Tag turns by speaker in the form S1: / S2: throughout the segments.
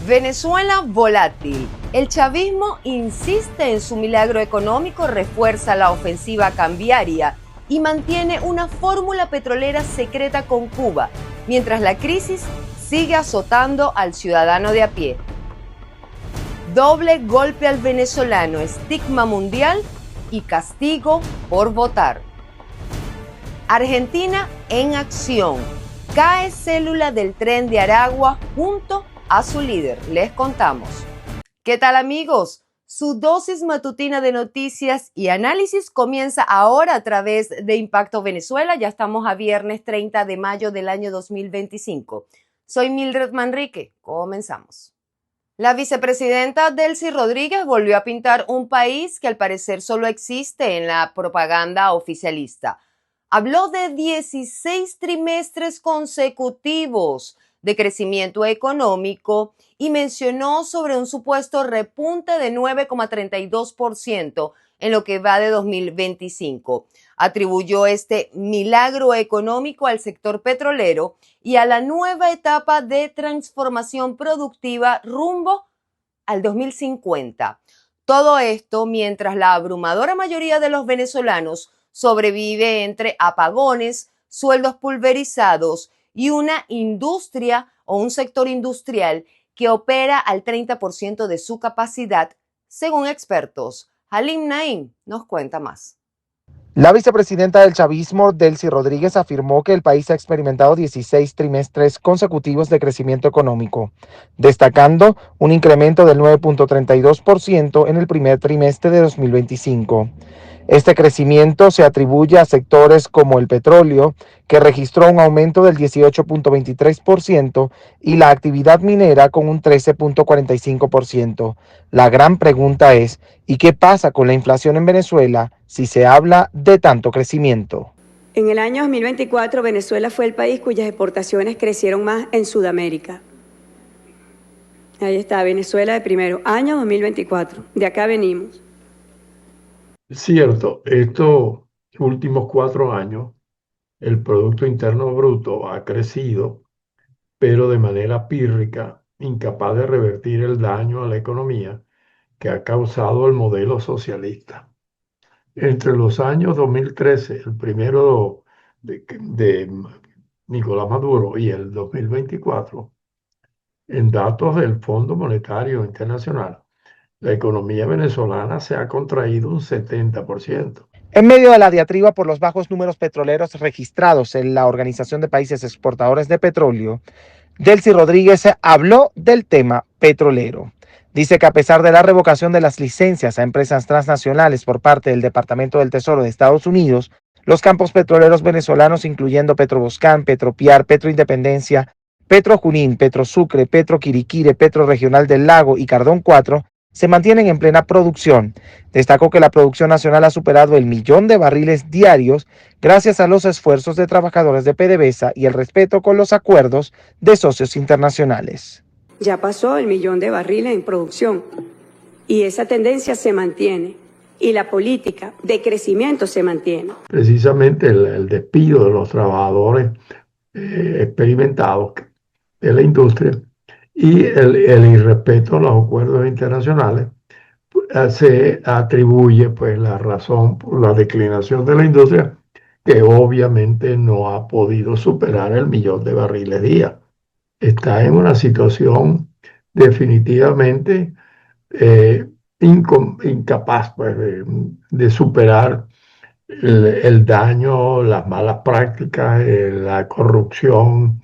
S1: Venezuela volátil. El chavismo insiste en su milagro económico, refuerza la ofensiva cambiaria y mantiene una fórmula petrolera secreta con Cuba, mientras la crisis sigue azotando al ciudadano de a pie. Doble golpe al venezolano, estigma mundial y castigo por votar. Argentina en acción. Cae célula del Tren de Aragua junto a su líder. Les contamos. ¿Qué tal, amigos? Su dosis matutina de noticias y análisis comienza ahora a través de Impacto Venezuela. Ya estamos a viernes 30 de mayo del año 2025. Soy Mildred Manrique. Comenzamos. La vicepresidenta Delcy Rodríguez volvió a pintar un país que al parecer solo existe en la propaganda oficialista. Habló de 16 trimestres consecutivos de crecimiento económico y mencionó sobre un supuesto repunte de 9,32% en lo que va de 2025. Atribuyó este milagro económico al sector petrolero y a la nueva etapa de transformación productiva rumbo al 2050. Todo esto mientras la abrumadora mayoría de los venezolanos sobrevive entre apagones, sueldos pulverizados y una industria o un sector industrial que opera al 30% de su capacidad, según expertos. Halim Naim nos cuenta más.
S2: La vicepresidenta del chavismo, Delcy Rodríguez, afirmó que el país ha experimentado 16 trimestres consecutivos de crecimiento económico, destacando un incremento del 9,32% en el primer trimestre de 2025. Este crecimiento se atribuye a sectores como el petróleo, que registró un aumento del 18,23%, y la actividad minera con un 13,45%. La gran pregunta es, ¿y qué pasa con la inflación en Venezuela si se habla de tanto crecimiento?
S3: En el año 2024, Venezuela fue el país cuyas exportaciones crecieron más en Sudamérica. Ahí está, Venezuela de primero, año 2024. De acá venimos.
S4: Cierto, estos últimos 4 años el Producto Interno Bruto ha crecido, pero de manera pírrica, incapaz de revertir el daño a la economía que ha causado el modelo socialista. Entre los años 2013, el primero de Nicolás Maduro, y el 2024, en datos del Fondo Monetario Internacional, la economía venezolana se ha contraído un 70%.
S2: En medio de la diatriba por los bajos números petroleros registrados en la Organización de Países Exportadores de Petróleo, Delcy Rodríguez habló del tema petrolero. Dice que a pesar de la revocación de las licencias a empresas transnacionales por parte del Departamento del Tesoro de Estados Unidos, los campos petroleros venezolanos, incluyendo Petroboscán, Petropiar, Petroindependencia, Petrojunín, Petrosucre, Petroquiriquire, Petroregional del Lago y Cardón 4, se mantienen en plena producción. Destacó que la producción nacional ha superado el 1.000.000 de barriles diarios gracias a los esfuerzos de trabajadores de PDVSA y el respeto con los acuerdos de socios internacionales.
S3: Ya pasó el 1.000.000 de barriles en producción y esa tendencia se mantiene y la política de crecimiento se mantiene.
S4: Precisamente el despido de los trabajadores experimentados de la industria y el irrespeto a los acuerdos internacionales se atribuye pues la razón por la declinación de la industria, que obviamente no ha podido superar el 1.000.000 de barriles día. Está en una situación definitivamente incapaz pues, de superar el daño, las malas prácticas, la corrupción,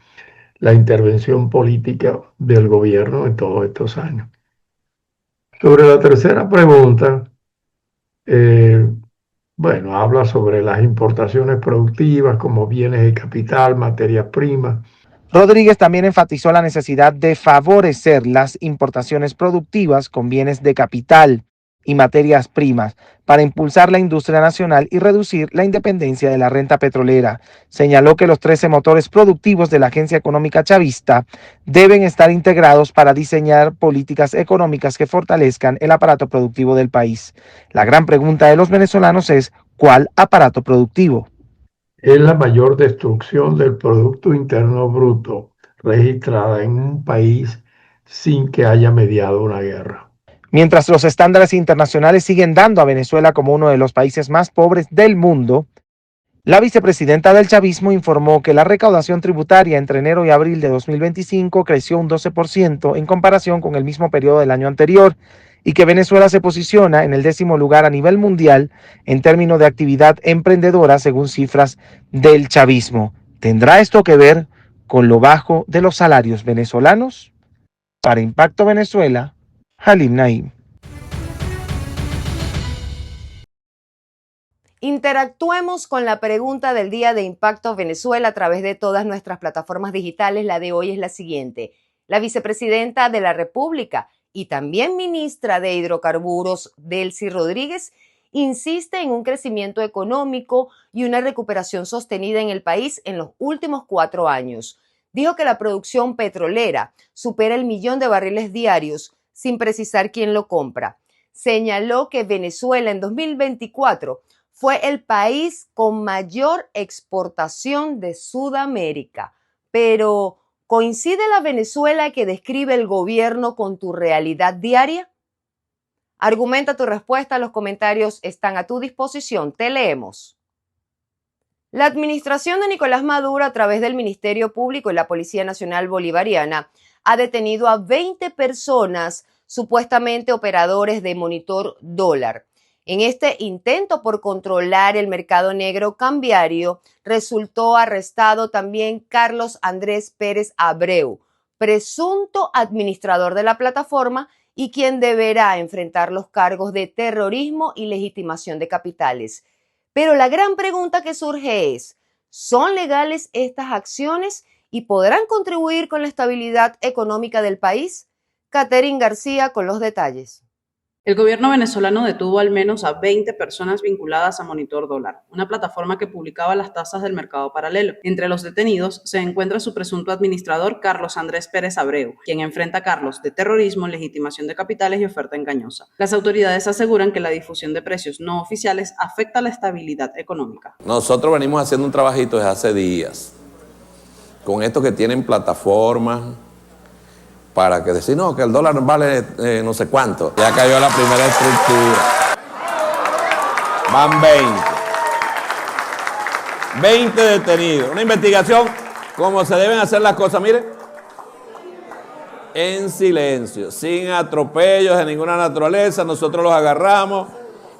S4: la intervención política del gobierno en todos estos años. Sobre la tercera pregunta, habla sobre las importaciones productivas como bienes de capital, materias primas.
S2: Rodríguez también enfatizó la necesidad de favorecer las importaciones productivas con bienes de capital y materias primas para impulsar la industria nacional y reducir la independencia de la renta petrolera. Señaló que los 13 motores productivos de la Agencia Económica Chavista deben estar integrados para diseñar políticas económicas que fortalezcan el aparato productivo del país. La gran pregunta de los venezolanos es, ¿cuál aparato productivo?
S4: Es la mayor destrucción del Producto Interno Bruto registrada en un país sin que haya mediado una guerra.
S2: Mientras los estándares internacionales siguen dando a Venezuela como uno de los países más pobres del mundo, la vicepresidenta del chavismo informó que la recaudación tributaria entre enero y abril de 2025 creció un 12% en comparación con el mismo periodo del año anterior y que Venezuela se posiciona en el 10º lugar a nivel mundial en términos de actividad emprendedora según cifras del chavismo. ¿Tendrá esto que ver con lo bajo de los salarios venezolanos? Para Impacto Venezuela, Halim Naim.
S1: Interactuemos con la pregunta del día de Impacto Venezuela a través de todas nuestras plataformas digitales. La de hoy es la siguiente. La vicepresidenta de la República y también ministra de Hidrocarburos, Delcy Rodríguez, insiste en un crecimiento económico y una recuperación sostenida en el país en los últimos 4 años. Dijo que la producción petrolera supera el 1.000.000 de barriles diarios, sin precisar quién lo compra. Señaló que Venezuela en 2024 fue el país con mayor exportación de Sudamérica. Pero, ¿coincide la Venezuela que describe el gobierno con tu realidad diaria? Argumenta tu respuesta, los comentarios están a tu disposición. Te leemos. La administración de Nicolás Maduro, a través del Ministerio Público y la Policía Nacional Bolivariana, ha detenido a 20 personas, supuestamente operadores de Monitor Dólar. En este intento por controlar el mercado negro cambiario, resultó arrestado también Carlos Andrés Pérez Abreu, presunto administrador de la plataforma y quien deberá enfrentar los cargos de terrorismo y legitimación de capitales. Pero la gran pregunta que surge es, ¿son legales estas acciones y podrán contribuir con la estabilidad económica del país? Catherine García con los detalles.
S5: El gobierno venezolano detuvo al menos a 20 personas vinculadas a Monitor Dólar, una plataforma que publicaba las tasas del mercado paralelo. Entre los detenidos se encuentra su presunto administrador Carlos Andrés Pérez Abreu, quien enfrenta cargos de terrorismo, legitimación de capitales y oferta engañosa. Las autoridades aseguran que la difusión de precios no oficiales afecta la estabilidad económica.
S6: Nosotros venimos haciendo un trabajito desde hace días con estos que tienen plataformas para que decir, no, que el dólar vale no sé cuánto. Ya cayó la primera estructura. Van 20 detenidos. Una investigación como se deben hacer las cosas, mire, en silencio, sin atropellos de ninguna naturaleza. Nosotros los agarramos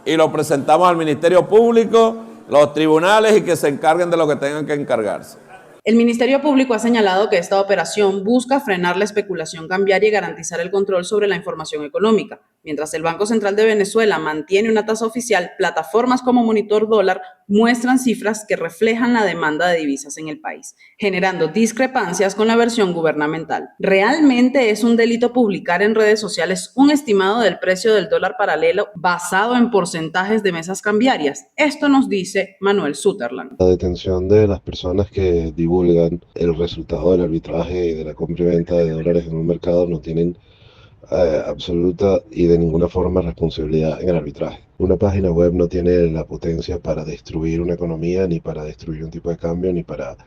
S6: y los presentamos al Ministerio Público, los tribunales y que se encarguen de lo que tengan que encargarse.
S5: El Ministerio Público ha señalado que esta operación busca frenar la especulación cambiaria y garantizar el control sobre la información económica. Mientras el Banco Central de Venezuela mantiene una tasa oficial, plataformas como Monitor Dólar muestran cifras que reflejan la demanda de divisas en el país, generando discrepancias con la versión gubernamental. ¿Realmente es un delito publicar en redes sociales un estimado del precio del dólar paralelo basado en porcentajes de mesas cambiarias? Esto nos dice Manuel Sutherland.
S7: La detención de las personas que divulgan el resultado del arbitraje y de la compra y venta de dólares en un mercado no tienen absoluta y de ninguna forma responsabilidad en el arbitraje. Una página web no tiene la potencia para destruir una economía, ni para destruir un tipo de cambio, ni para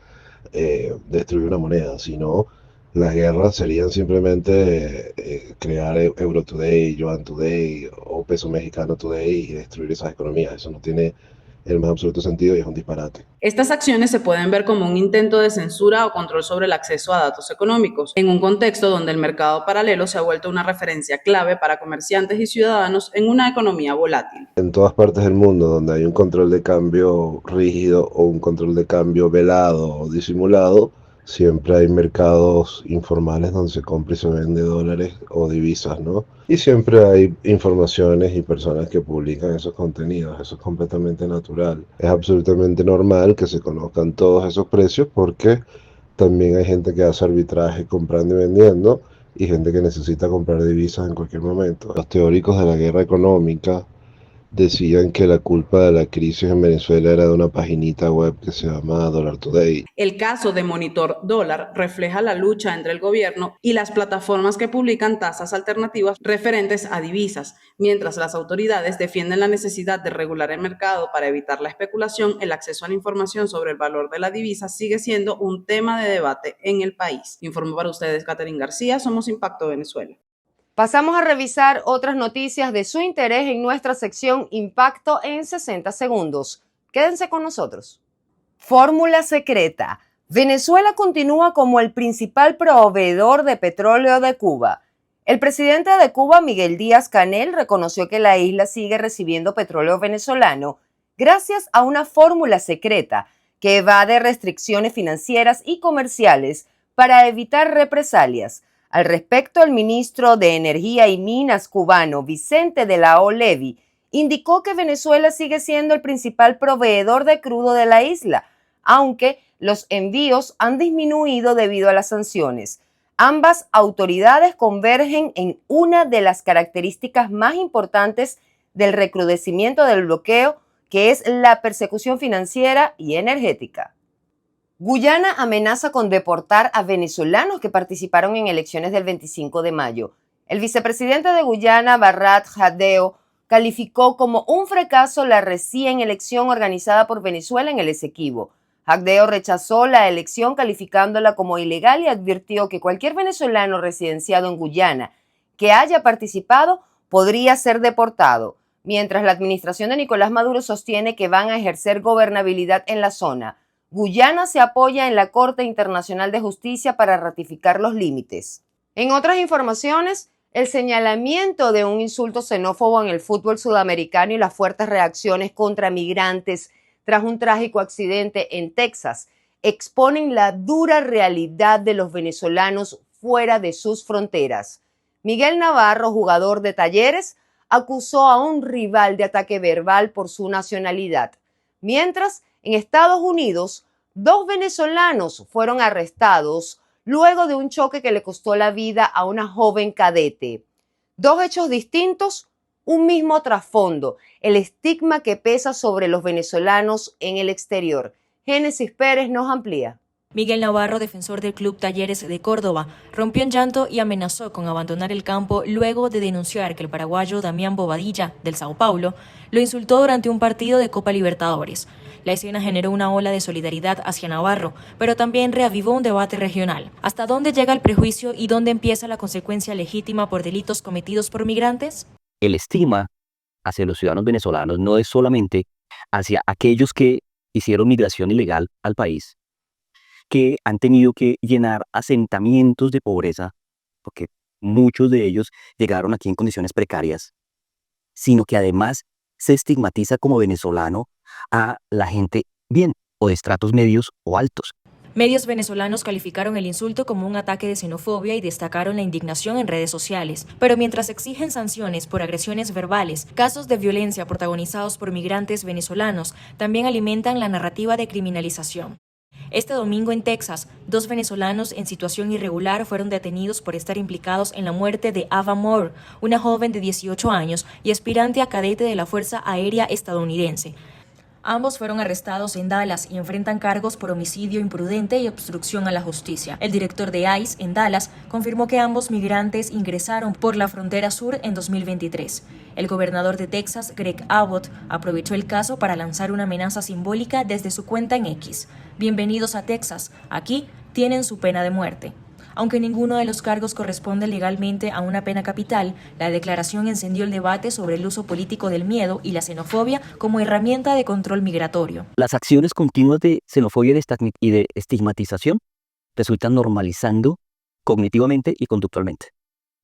S7: destruir una moneda, sino las guerras serían simplemente crear Euro Today, Yuan Today o Peso Mexicano Today y destruir esas economías. Eso no tiene el más absoluto sentido y es un disparate.
S5: Estas acciones se pueden ver como un intento de censura o control sobre el acceso a datos económicos, en un contexto donde el mercado paralelo se ha vuelto una referencia clave para comerciantes y ciudadanos en una economía volátil.
S7: En todas partes del mundo donde hay un control de cambio rígido o un control de cambio velado o disimulado, siempre hay mercados informales donde se compra y se vende dólares o divisas, ¿no? Y siempre hay informaciones y personas que publican esos contenidos. Eso es completamente natural. Es absolutamente normal que se conozcan todos esos precios porque también hay gente que hace arbitraje comprando y vendiendo y gente que necesita comprar divisas en cualquier momento. Los teóricos de la guerra económica decían que la culpa de la crisis en Venezuela era de una paginita web que se llama Dollar Today.
S5: El caso de Monitor Dólar refleja la lucha entre el gobierno y las plataformas que publican tasas alternativas referentes a divisas. Mientras las autoridades defienden la necesidad de regular el mercado para evitar la especulación, el acceso a la información sobre el valor de la divisa sigue siendo un tema de debate en el país. Informo para ustedes, Catherine García, Somos Impacto Venezuela.
S1: Pasamos a revisar otras noticias de su interés en nuestra sección Impacto en 60 segundos. Quédense con nosotros. Fórmula secreta. Venezuela continúa como el principal proveedor de petróleo de Cuba. El presidente de Cuba, Miguel Díaz-Canel, reconoció que la isla sigue recibiendo petróleo venezolano gracias a una fórmula secreta que evade restricciones financieras y comerciales para evitar represalias. Al respecto, el ministro de Energía y Minas cubano, Vicente de la O. Levy, indicó que Venezuela sigue siendo el principal proveedor de crudo de la isla, aunque los envíos han disminuido debido a las sanciones. Ambas autoridades convergen en una de las características más importantes del recrudecimiento del bloqueo, que es la persecución financiera y energética. Guyana amenaza con deportar a venezolanos que participaron en elecciones del 25 de mayo. El vicepresidente de Guyana, Barrat Jadeo, calificó como un fracaso la recién elección organizada por Venezuela en el Esequibo. Jadeo rechazó la elección calificándola como ilegal y advirtió que cualquier venezolano residenciado en Guyana que haya participado podría ser deportado, mientras la administración de Nicolás Maduro sostiene que van a ejercer gobernabilidad en la zona. Guyana se apoya en la Corte Internacional de Justicia para ratificar los límites. En otras informaciones, el señalamiento de un insulto xenófobo en el fútbol sudamericano y las fuertes reacciones contra migrantes tras un trágico accidente en Texas exponen la dura realidad de los venezolanos fuera de sus fronteras. Miguel Navarro, jugador de Talleres, acusó a un rival de ataque verbal por su nacionalidad, mientras en Estados Unidos, 2 venezolanos fueron arrestados luego de un choque que le costó la vida a una joven cadete. 2 hechos distintos, un mismo trasfondo, el estigma que pesa sobre los venezolanos en el exterior. Génesis Pérez nos amplía.
S8: Miguel Navarro, defensor del Club Talleres de Córdoba, rompió en llanto y amenazó con abandonar el campo luego de denunciar que el paraguayo Damián Bobadilla, del Sao Paulo, lo insultó durante un partido de Copa Libertadores. La escena generó una ola de solidaridad hacia Navarro, pero también reavivó un debate regional. ¿Hasta dónde llega el prejuicio y dónde empieza la consecuencia legítima por delitos cometidos por migrantes?
S9: El estigma hacia los ciudadanos venezolanos no es solamente hacia aquellos que hicieron migración ilegal al país, que han tenido que llenar asentamientos de pobreza, porque muchos de ellos llegaron aquí en condiciones precarias, sino que además se estigmatiza como venezolano a la gente bien o de estratos medios o altos.
S8: Medios venezolanos calificaron el insulto como un ataque de xenofobia y destacaron la indignación en redes sociales. Pero mientras exigen sanciones por agresiones verbales, casos de violencia protagonizados por migrantes venezolanos también alimentan la narrativa de criminalización. Este domingo en Texas, 2 venezolanos en situación irregular fueron detenidos por estar implicados en la muerte de Ava Moore, una joven de 18 años y aspirante a cadete de la Fuerza Aérea estadounidense. Ambos fueron arrestados en Dallas y enfrentan cargos por homicidio imprudente y obstrucción a la justicia. El director de ICE en Dallas confirmó que ambos migrantes ingresaron por la frontera sur en 2023. El gobernador de Texas, Greg Abbott, aprovechó el caso para lanzar una amenaza simbólica desde su cuenta en X. Bienvenidos a Texas. Aquí tienen su pena de muerte. Aunque ninguno de los cargos corresponde legalmente a una pena capital, la declaración encendió el debate sobre el uso político del miedo y la xenofobia como herramienta de control migratorio.
S9: Las acciones continuas de xenofobia y de estigmatización resultan normalizando cognitivamente y conductualmente.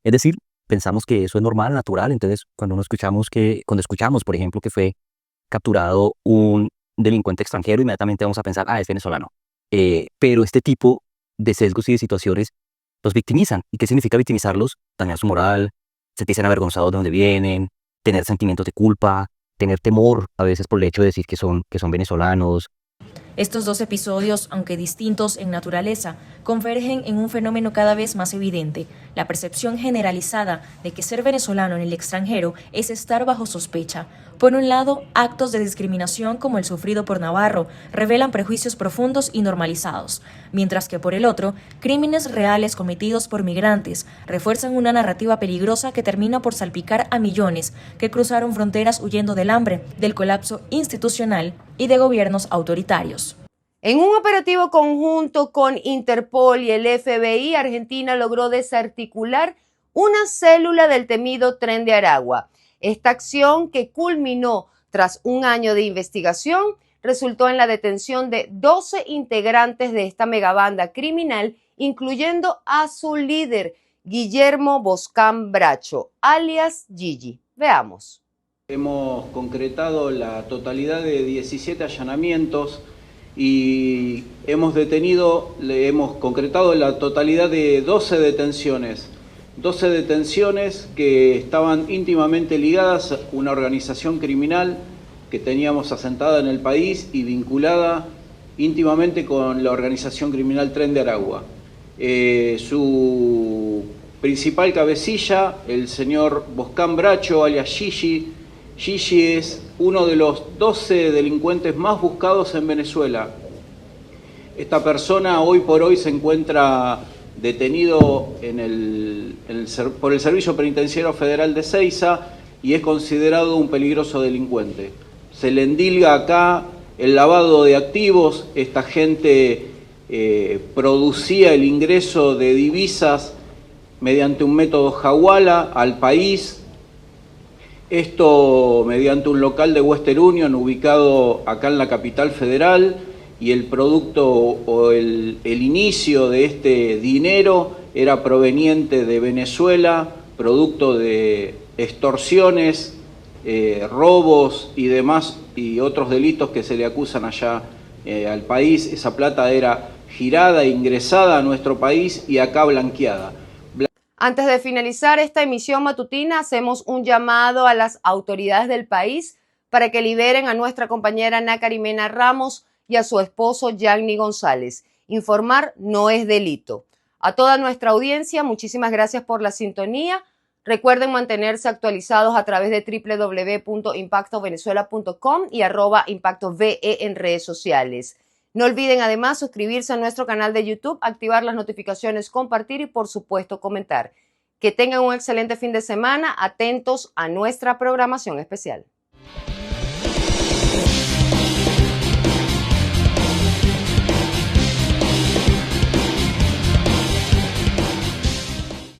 S9: Es decir, pensamos que eso es normal, natural, entonces cuando escuchamos, por ejemplo, que fue capturado un delincuente extranjero, inmediatamente vamos a pensar, es venezolano. Pero este tipo de sesgos y de situaciones los victimizan. ¿Y qué significa victimizarlos? Dañar su moral, sentirse avergonzados de dónde vienen, tener sentimientos de culpa, tener temor a veces por el hecho de decir que son venezolanos.
S8: Estos dos episodios, aunque distintos en naturaleza, convergen en un fenómeno cada vez más evidente: la percepción generalizada de que ser venezolano en el extranjero es estar bajo sospecha. Por un lado, actos de discriminación como el sufrido por Navarro revelan prejuicios profundos y normalizados, mientras que por el otro, crímenes reales cometidos por migrantes refuerzan una narrativa peligrosa que termina por salpicar a millones que cruzaron fronteras huyendo del hambre, del colapso institucional y de gobiernos autoritarios.
S1: En un operativo conjunto con Interpol y el FBI, Argentina logró desarticular una célula del temido Tren de Aragua. Esta acción, que culminó tras un año de investigación, resultó en la detención de 12 integrantes de esta megabanda criminal, incluyendo a su líder, Guillermo Boscán Bracho, alias Gigi. Veamos.
S10: Hemos concretado la totalidad de 17 allanamientos y hemos concretado la totalidad de 12 detenciones. 12 detenciones que estaban íntimamente ligadas a una organización criminal que teníamos asentada en el país y vinculada íntimamente con la organización criminal Tren de Aragua. Su principal cabecilla, el señor Boscán Bracho, alias Gigi. Gigi es uno de los 12 delincuentes más buscados en Venezuela. Esta persona hoy por hoy se encuentra detenido por el Servicio Penitenciario Federal de Ezeiza y es considerado un peligroso delincuente. Se le endilga acá el lavado de activos. Esta gente producía el ingreso de divisas mediante un método Hawala al país. Esto mediante un local de Western Union ubicado acá en la capital federal, y el producto o el inicio de este dinero era proveniente de Venezuela, producto de extorsiones, robos y demás y otros delitos que se le acusan allá al país. Esa plata era girada e ingresada a nuestro país y acá blanqueada.
S1: Antes de finalizar esta emisión matutina, hacemos un llamado a las autoridades del país para que liberen a nuestra compañera Nácari Mena Ramos y a su esposo Yanni González. Informar no es delito. A toda nuestra audiencia, muchísimas gracias por la sintonía. Recuerden mantenerse actualizados a través de www.impactovenezuela.com y @ImpactoVE en redes sociales. No olviden además suscribirse a nuestro canal de YouTube, activar las notificaciones, compartir y por supuesto comentar. Que tengan un excelente fin de semana, atentos a nuestra programación especial.